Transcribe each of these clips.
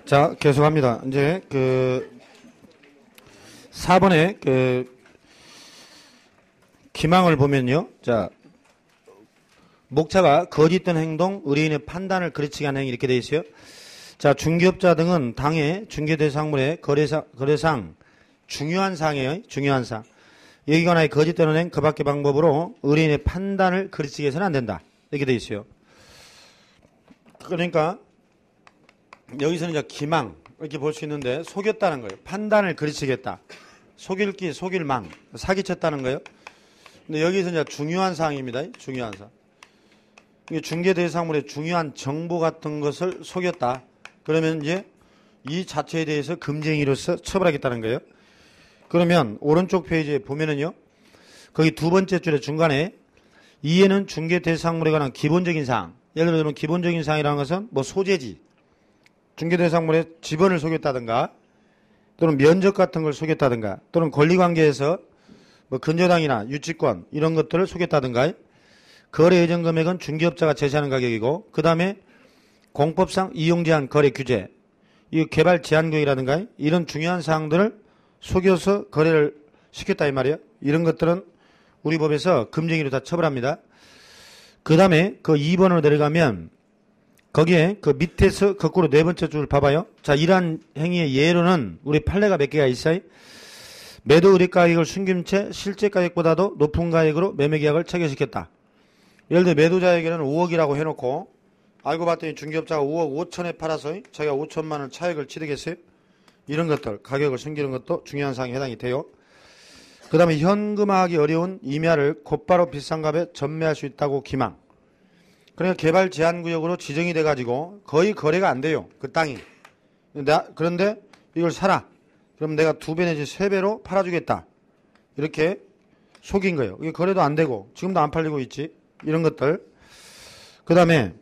자, 계속합니다. 이제 4번에 기망을 보면요. 자, 목차가 거짓된 행동, 의뢰인의 판단을 그르치게 하는 행위 이렇게 되어 있어요. 자, 중개업자 등은 당해 중개대상물의 거래상 중요한 사항이에요. 중요한 사항. 여기거나의 거짓된 은행 그 밖의 방법으로 의뢰인의 판단을 그르치게 해서는 안 된다. 이렇게 되어 있어요. 그러니까 여기서는 이제 기망 이렇게 볼 수 있는데 속였다는 거예요. 판단을 그르치겠다. 속일기, 속일망, 사기쳤다는 거예요. 근데 여기서 이제 중요한 사항입니다. 중요한 사항. 중개 대상물의 중요한 정보 같은 것을 속였다. 그러면 이제 이 자체에 대해서 금쟁이로서 처벌하겠다는 거예요. 그러면 오른쪽 페이지에 보면은요. 거기 두 번째 줄에 중간에 이에는 중개 대상물에 관한 기본적인 사항. 예를 들면 기본적인 사항이라는 것은 뭐 소재지. 중개 대상물의 지번을 속였다든가 또는 면적 같은 걸 속였다든가 또는 권리관계에서 뭐 근저당이나 유치권 이런 것들을 속였다든가 거래 예정 금액은 중개업자가 제시하는 가격이고 그 다음에 공법상 이용 제한 거래 규제 이 개발 제한 구역이라든가 이런 중요한 사항들을 속여서 거래를 시켰다 이 말이에요. 이런 것들은 우리 법에서 금쟁이로 다 처벌합니다. 그 다음에 그 2번으로 내려가면 거기에 그 밑에서 거꾸로 네 번째 줄 봐봐요. 자, 이러한 행위의 예로는 우리 판례가 몇 개가 있어요. 매도 의뢰 가격을 숨긴 채 실제 가격보다도 높은 가격으로 매매 계약을 체결시켰다. 예를 들어 매도자에게는 5억이라고 해놓고 알고 봤더니 중개업자가 5억 5천에 팔아서 자기가 5천만 원 차익을 취득했어요. 이런 것들 가격을 숨기는 것도 중요한 사항에 해당이 돼요. 그 다음에 현금화하기 어려운 임야를 곧바로 비싼 값에 전매할 수 있다고 기망. 그러니까 개발 제한구역으로 지정이 돼가지고 거의 거래가 안 돼요. 그 땅이. 그런데 이걸 사라. 그럼 내가 2배 내지 3배로 팔아주겠다. 이렇게 속인 거예요. 이게 거래도 안 되고 지금도 안 팔리고 있지. 이런 것들. 그 다음에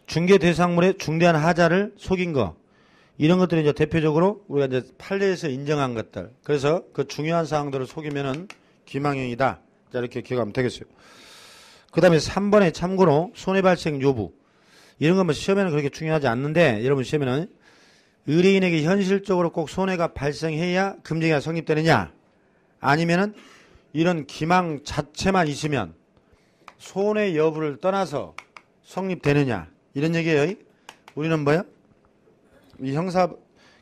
중개 대상물의 중대한 하자를 속인 거. 이런 것들이 이제 대표적으로 우리가 이제 판례에서 인정한 것들. 그래서 그 중요한 사항들을 속이면은 기망행위다. 자, 이렇게 기억하면 되겠어요. 그 다음에 3번에 참고로 손해발생 여부. 이런 건 뭐 시험에는 그렇게 중요하지 않는데 여러분 시험에는 의뢰인에게 현실적으로 꼭 손해가 발생해야 금쟁이가 성립되느냐 아니면은 이런 기망 자체만 있으면 손해 여부를 떠나서 성립되느냐 이런 얘기예요. 우리는 뭐야? 이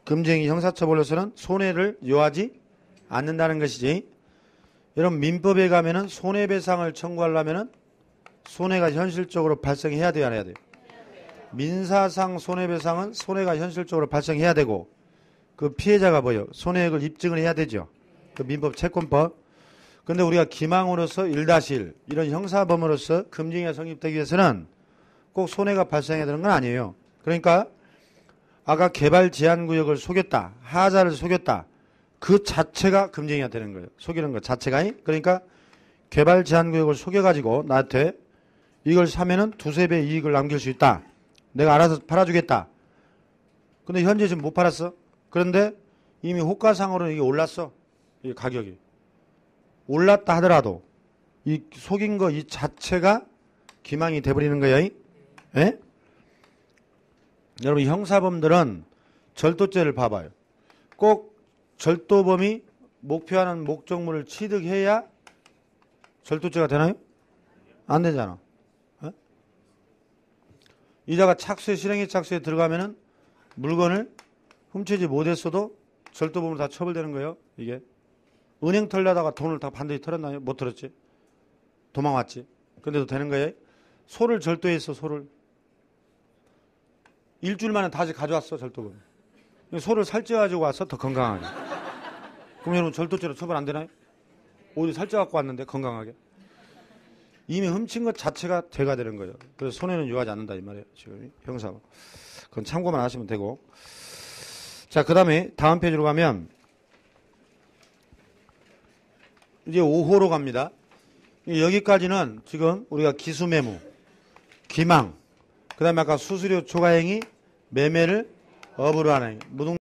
금쟁이 형사처벌로서는 손해를 요하지 않는다는 것이지. 여러분 민법에 가면은 손해배상을 청구하려면은 손해가 현실적으로 발생해야 돼요, 안 해야 돼요? 민사상 손해배상은 손해가 현실적으로 발생해야 되고 그 피해자가 뭐예요? 손해액을 입증을 해야 되죠. 그 민법 채권법. 근데 우리가 기망으로서 1-1 이런 형사범으로서 금쟁이가 성립되기 위해서는 꼭 손해가 발생해야 되는 건 아니에요. 그러니까 아까 개발 제한구역을 속였다. 하자를 속였다. 그 자체가 금쟁이가 되는 거예요. 속이는 것 자체가. 그러니까 개발 제한구역을 속여가지고 나한테 이걸 사면은 2-3배 이익을 남길 수 있다. 내가 알아서 팔아주겠다. 근데 현재 지금 못 팔았어. 그런데 이미 호가상으로는 이게 올랐어. 이 가격이. 올랐다 하더라도 이 속인 거 이 자체가 기망이 돼버리는 거예요. 예? 여러분 형사범들은 절도죄를 봐봐요. 꼭 절도범이 목표하는 목적물을 취득해야 절도죄가 되나요? 안 되잖아. 예? 이자가 착수에 실행의 착수에 들어가면은 물건을 훔치지 못했어도 절도범으로 다 처벌되는 거예요. 이게 은행 털려다가 돈을 다 반드시 털었나요? 못 털었지. 도망왔지. 근데도 되는 거예요. 소를 절도했어. 소를 일주일 만에 다시 가져왔어. 절도범. 소를 살쪄가지고 와서 더 건강하게. 그럼 여러분 절도죄로 처벌 안 되나요? 오히려 살쪄갖고 왔는데 건강하게. 이미 훔친 것 자체가 죄가 되는 거예요. 그래서 손해는 요하지 않는다 이 말이에요. 지금 형사. 그건 참고만 하시면 되고. 자, 그 다음에 다음 페이지로 가면 이제 5호로 갑니다. 여기까지는 지금 우리가 기수매무, 기망, 그 다음에 아까 수수료 초과행위, 매매를 업으로 하는 무등